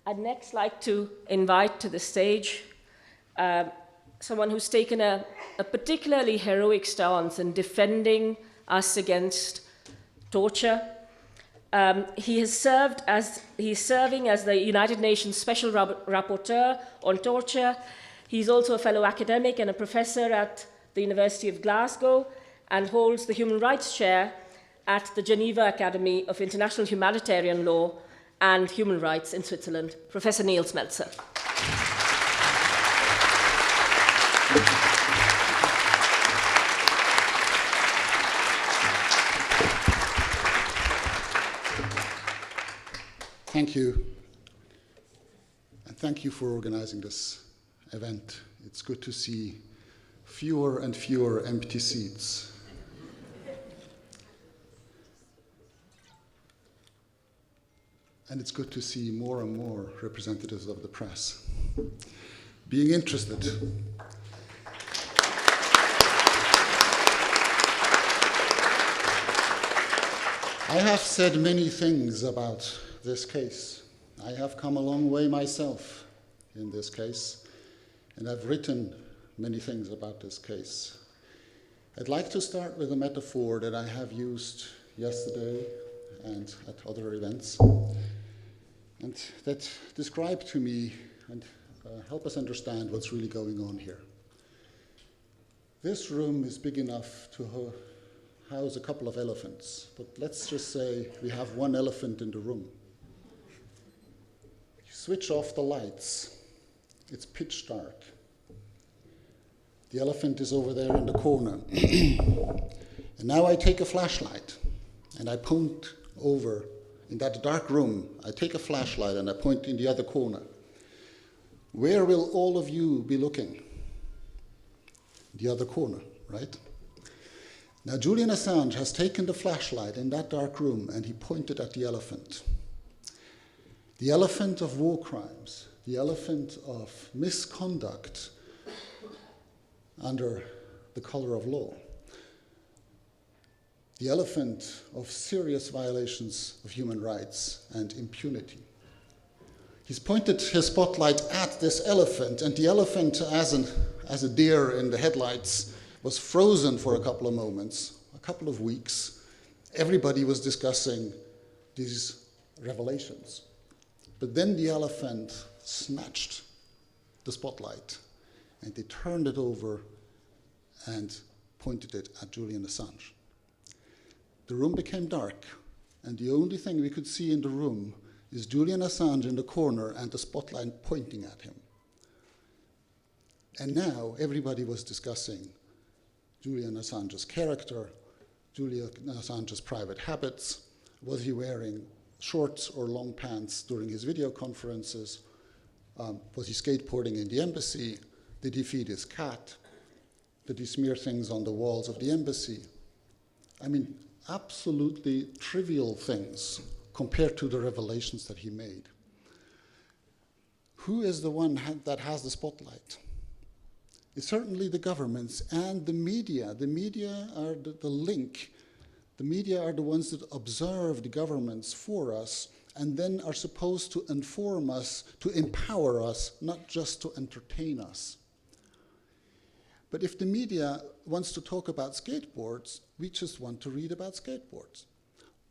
I'd next like to invite to the stage someone who's taken a particularly heroic stance in defending us against torture. He's serving as the United Nations Special Rapporteur on torture. He's also a fellow academic and a professor at the University of Glasgow and holds the Human Rights Chair at the Geneva Academy of International Humanitarian Law and Human Rights in Switzerland, Professor Nils Melzer. Thank you. And thank you for organizing this event. It's good to see fewer and fewer empty seats. And it's good to see more and more representatives of the press being interested. I have said many things about this case. I have come a long way myself in this case, and I've written many things about this case. I'd like to start with a metaphor that I have used yesterday and at other events, and that describe to me and help us understand what's really going on here. This room is big enough to house a couple of elephants, but let's just say we have one elephant in the room. You switch off the lights, it's pitch dark. The elephant is over there in the corner. And now I take a flashlight and I point over in that dark room. I take a flashlight and I point in the other corner. Where will all of you be looking? The other corner, right? Now Julian Assange has taken the flashlight in that dark room and he pointed at the elephant. The elephant of war crimes, the elephant of misconduct under the color of law, the elephant of serious violations of human rights and impunity. He's pointed his spotlight at this elephant, and the elephant, as a deer in the headlights, was frozen for a couple of moments, a couple of weeks. Everybody was discussing these revelations. But then the elephant snatched the spotlight and they turned it over and pointed it at Julian Assange. The room became dark, and the only thing we could see in the room is Julian Assange in the corner and the spotlight pointing at him. And now everybody was discussing Julian Assange's character, Julian Assange's private habits. Was he wearing shorts or long pants during his video conferences? Was he skateboarding in the embassy? Did he feed his cat? Did he smear things on the walls of the embassy? I mean, absolutely trivial things compared to the revelations that he made. Who is the one that has the spotlight? It's certainly the governments and the media. The media are the link. The media are the ones that observe the governments for us and then are supposed to inform us, to empower us, not just to entertain us. But if the media wants to talk about skateboards, we just want to read about skateboards.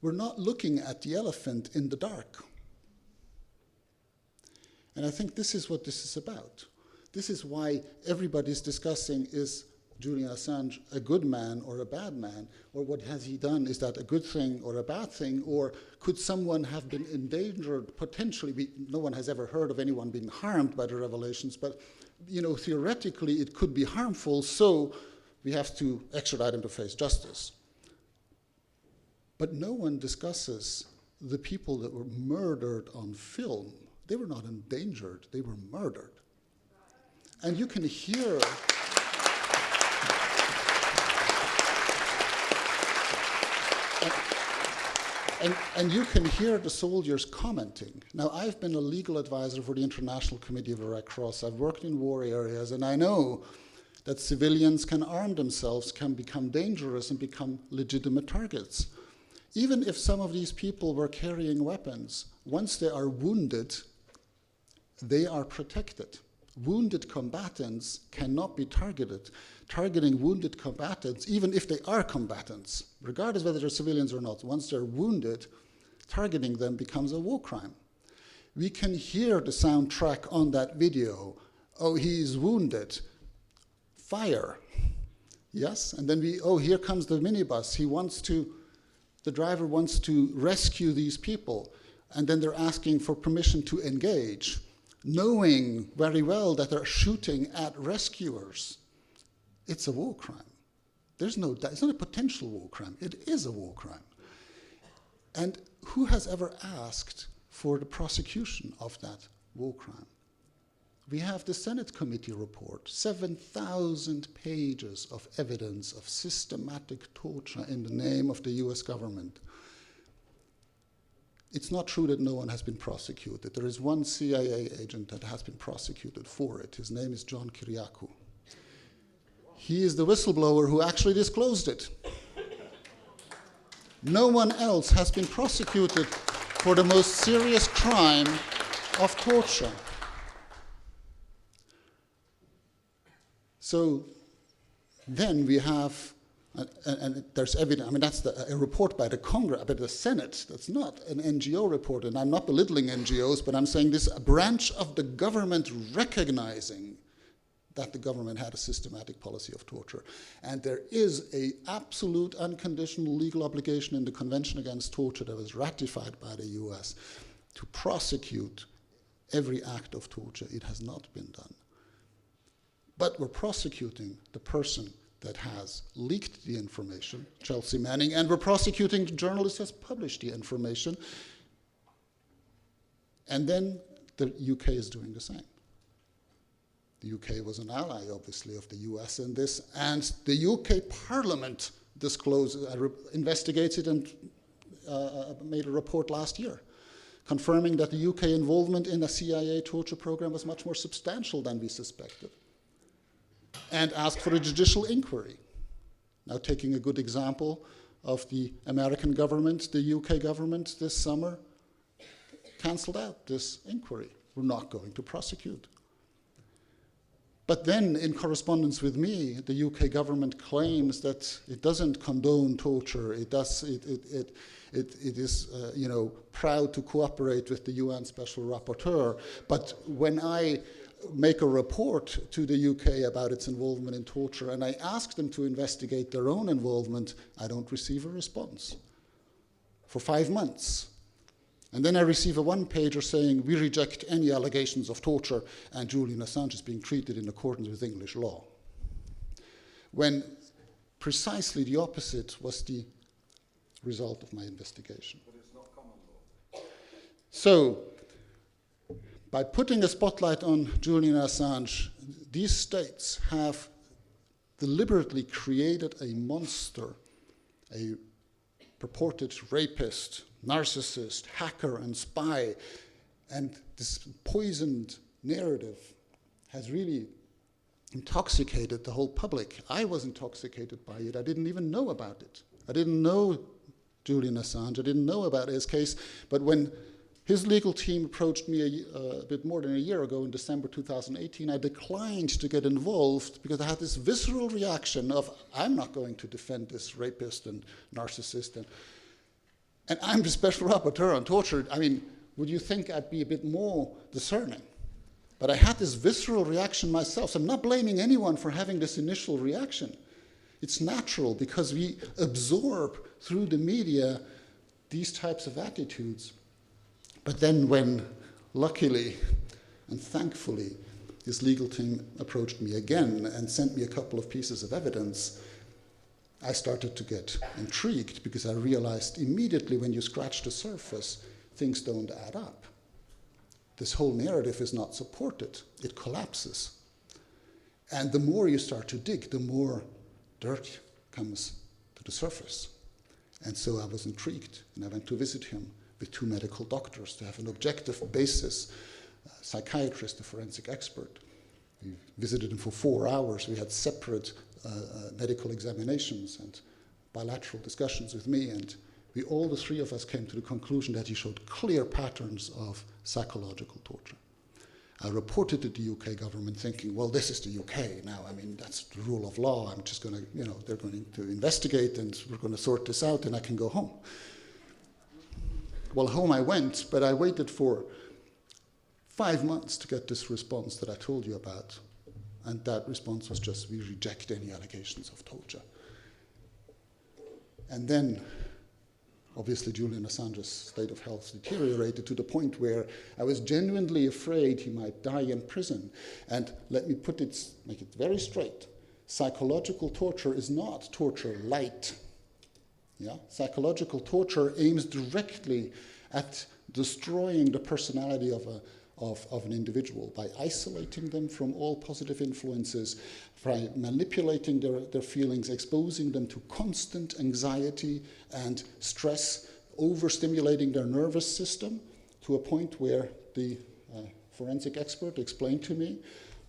We're not looking at the elephant in the dark. And I think this is what this is about. This is why everybody's discussing, is Julian Assange a good man or a bad man? Or what has he done? Is that a good thing or a bad thing? Or could someone have been endangered potentially? No one has ever heard of anyone being harmed by the revelations, but theoretically it could be harmful, so we have to extradite him to face justice. But no one discusses the people that were murdered on film. They were not endangered, they were murdered. And you can hear and you can hear the soldiers commenting. Now, I've been a legal advisor for the International Committee of the Red Cross. I've worked in war areas, and I know that civilians can arm themselves, can become dangerous, and become legitimate targets. Even if some of these people were carrying weapons, once they are wounded, they are protected. Wounded combatants cannot be targeted. Targeting wounded combatants, even if they are combatants, regardless whether they're civilians or not, once they're wounded, targeting them becomes a war crime. We can hear the soundtrack on that video. Oh, he's wounded. Fire. Yes, and then here comes the minibus. The driver wants to rescue these people, and then they're asking for permission to engage, knowing very well that they're shooting at rescuers. It's a war crime. It's not a potential war crime. It is a war crime. And who has ever asked for the prosecution of that war crime? We have the Senate committee report, 7,000 pages of evidence of systematic torture in the name of the US government. It's not true that no one has been prosecuted. There is one CIA agent that has been prosecuted for it. His name is John Kiriakou. He is the whistleblower who actually disclosed it. No one else has been prosecuted for the most serious crime of torture. So then we have, and there's evidence, I mean, that's a report by the Congress, by the Senate. That's not an NGO report, and I'm not belittling NGOs, but I'm saying this, a branch of the government recognizing that the government had a systematic policy of torture. And there is an absolute unconditional legal obligation in the Convention Against Torture that was ratified by the US to prosecute every act of torture. It has not been done. But we're prosecuting the person that has leaked the information, Chelsea Manning, and we're prosecuting the journalist who has published the information. And then the UK is doing the same. The UK was an ally, obviously, of the US in this, and the UK Parliament investigated and made a report last year, confirming that the UK involvement in the CIA torture program was much more substantial than we suspected, and asked for a judicial inquiry. Now, taking a good example of the American government, the UK government this summer cancelled out this inquiry. We're not going to prosecute. But then, in correspondence with me, the UK government claims that it doesn't condone torture. It is proud to cooperate with the UN Special Rapporteur. But when I make a report to the UK about its involvement in torture, and I ask them to investigate their own involvement, I don't receive a response for 5 months. And then I receive a one-pager saying, we reject any allegations of torture, and Julian Assange is being treated in accordance with English law. When precisely the opposite was the result of my investigation. But it's not common law. So, by putting a spotlight on Julian Assange, these states have deliberately created a monster, a purported rapist, narcissist, hacker, and spy. And this poisoned narrative has really intoxicated the whole public. I was intoxicated by it. I didn't even know about it. I didn't know Julian Assange. I didn't know about his case. But when his legal team approached me a bit more than a year ago in December 2018, I declined to get involved because I had this visceral reaction of, I'm not going to defend this rapist and narcissist. And I'm the special rapporteur on torture. I mean, would you think I'd be a bit more discerning? But I had this visceral reaction myself. So I'm not blaming anyone for having this initial reaction. It's natural because we absorb through the media these types of attitudes. But then when, luckily and thankfully, his legal team approached me again and sent me a couple of pieces of evidence, I started to get intrigued because I realized immediately when you scratch the surface, things don't add up. This whole narrative is not supported. It collapses. And the more you start to dig, the more dirt comes to the surface. And so I was intrigued, and I went to visit him with 2 medical doctors to have an objective basis, a psychiatrist, a forensic expert. We visited him for 4 hours. We had separate medical examinations and bilateral discussions with me, and all the 3 of us came to the conclusion that he showed clear patterns of psychological torture. I reported to the UK government thinking, well, this is the UK now. I mean, that's the rule of law. I'm just going to, they're going to investigate and we're going to sort this out and I can go home. Well, home I went, but I waited for 5 months to get this response that I told you about. And that response was just, we reject any allegations of torture. And then, obviously, Julian Assange's state of health deteriorated to the point where I was genuinely afraid he might die in prison. And let me make it very straight. Psychological torture is not torture light. Yeah? Psychological torture aims directly at destroying the personality of an individual by isolating them from all positive influences, by manipulating their feelings, exposing them to constant anxiety and stress, overstimulating their nervous system to a point where the forensic expert explained to me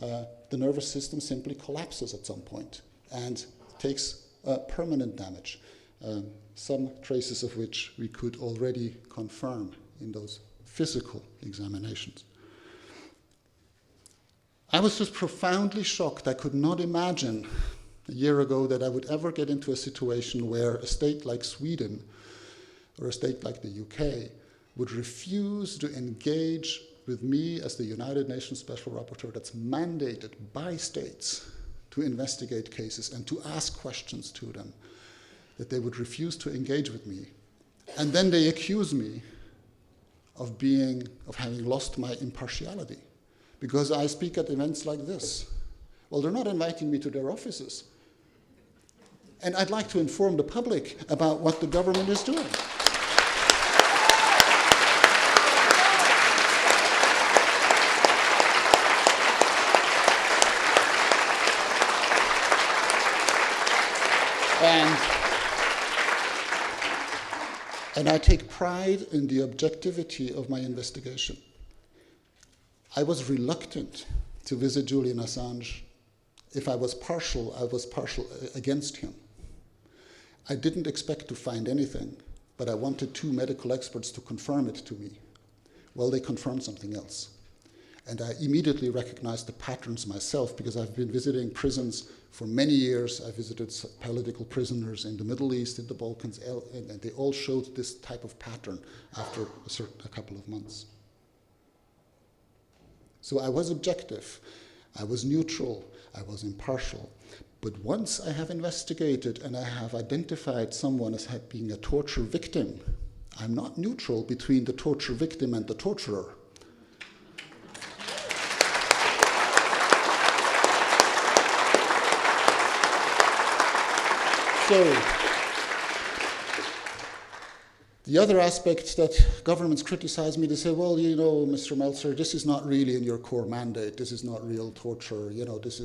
the nervous system simply collapses at some point and takes permanent damage, some traces of which we could already confirm in those physical examinations. I was just profoundly shocked. I could not imagine a year ago that I would ever get into a situation where a state like Sweden or a state like the UK would refuse to engage with me as the United Nations Special Rapporteur that's mandated by states to investigate cases and to ask questions to them, that they would refuse to engage with me. And then they accuse me of having lost my impartiality, because I speak at events like this. Well, they're not inviting me to their offices. And I'd like to inform the public about what the government is doing. And I take pride in the objectivity of my investigation. I was reluctant to visit Julian Assange. If I was partial against him. I didn't expect to find anything, but I wanted 2 medical experts to confirm it to me. Well, they confirmed something else. And I immediately recognized the patterns myself, because I've been visiting prisons for many years. I visited political prisoners in the Middle East, in the Balkans, and they all showed this type of pattern after a couple of months. So I was objective, I was neutral, I was impartial. But once I have investigated and I have identified someone as being a torture victim, I'm not neutral between the torture victim and the torturer. So, the other aspect that governments criticize me, they say, well, Mr. Melzer, this is not really in your core mandate. This is not real torture. This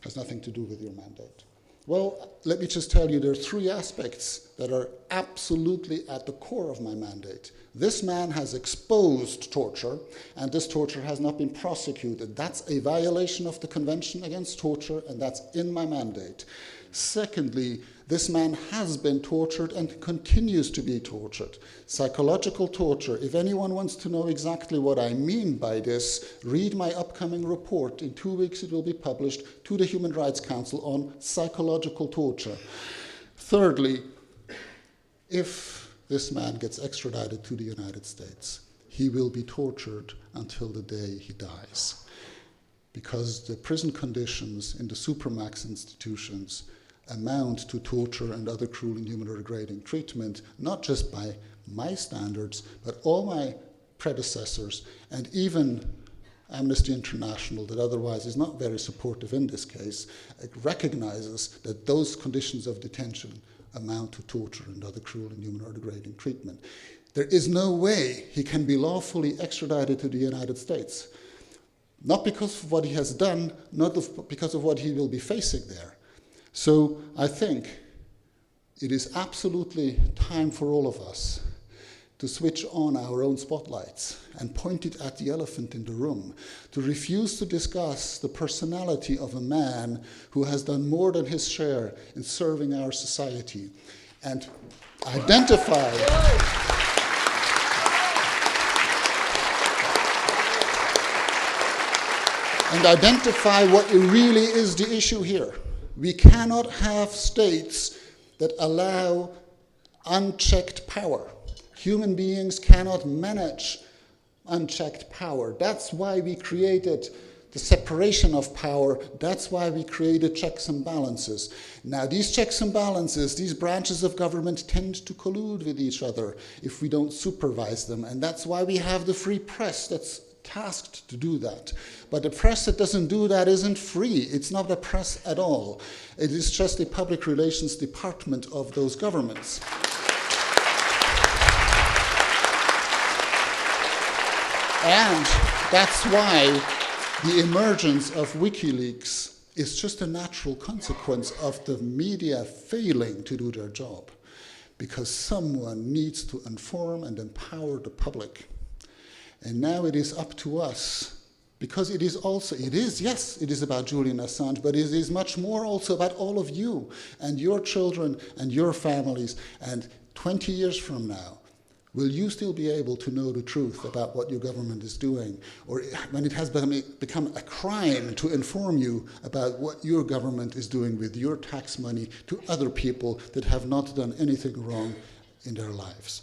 has nothing to do with your mandate. Well, let me just tell you, there are 3 aspects that are absolutely at the core of my mandate. This man has exposed torture, and this torture has not been prosecuted. That's a violation of the Convention Against Torture, and that's in my mandate. Secondly, this man has been tortured and continues to be tortured. Psychological torture. If anyone wants to know exactly what I mean by this, read my upcoming report. In 2 weeks it will be published to the Human Rights Council on psychological torture. Thirdly, if this man gets extradited to the United States, he will be tortured until the day he dies. Because the prison conditions in the supermax institutions amount to torture and other cruel, inhuman, or degrading treatment, not just by my standards, but all my predecessors, and even Amnesty International, that otherwise is not very supportive in this case, it recognizes that those conditions of detention amount to torture and other cruel, inhuman, or degrading treatment. There is no way he can be lawfully extradited to the United States, not because of what he has done, not because of what he will be facing there. So I think it is absolutely time for all of us to switch on our own spotlights and point it at the elephant in the room, to refuse to discuss the personality of a man who has done more than his share in serving our society, and identify and identify what really is the issue here. We cannot have states that allow unchecked power. Human beings cannot manage unchecked power. That's why we created the separation of power. That's why we created checks and balances. Now, these checks and balances, these branches of government tend to collude with each other if we don't supervise them. And that's why we have the free press that's tasked to do that. But the press that doesn't do that isn't free. It's not a press at all. It is just a public relations department of those governments. And that's why the emergence of WikiLeaks is just a natural consequence of the media failing to do their job, because someone needs to inform and empower the public. And now it is up to us, because it is about Julian Assange, but it is much more also about all of you and your children and your families. And 20 years from now, will you still be able to know the truth about what your government is doing? Or when it has become a crime to inform you about what your government is doing with your tax money to other people that have not done anything wrong in their lives?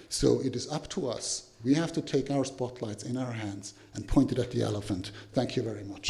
So it is up to us. We have to take our spotlights in our hands and point it at the elephant. Thank you very much.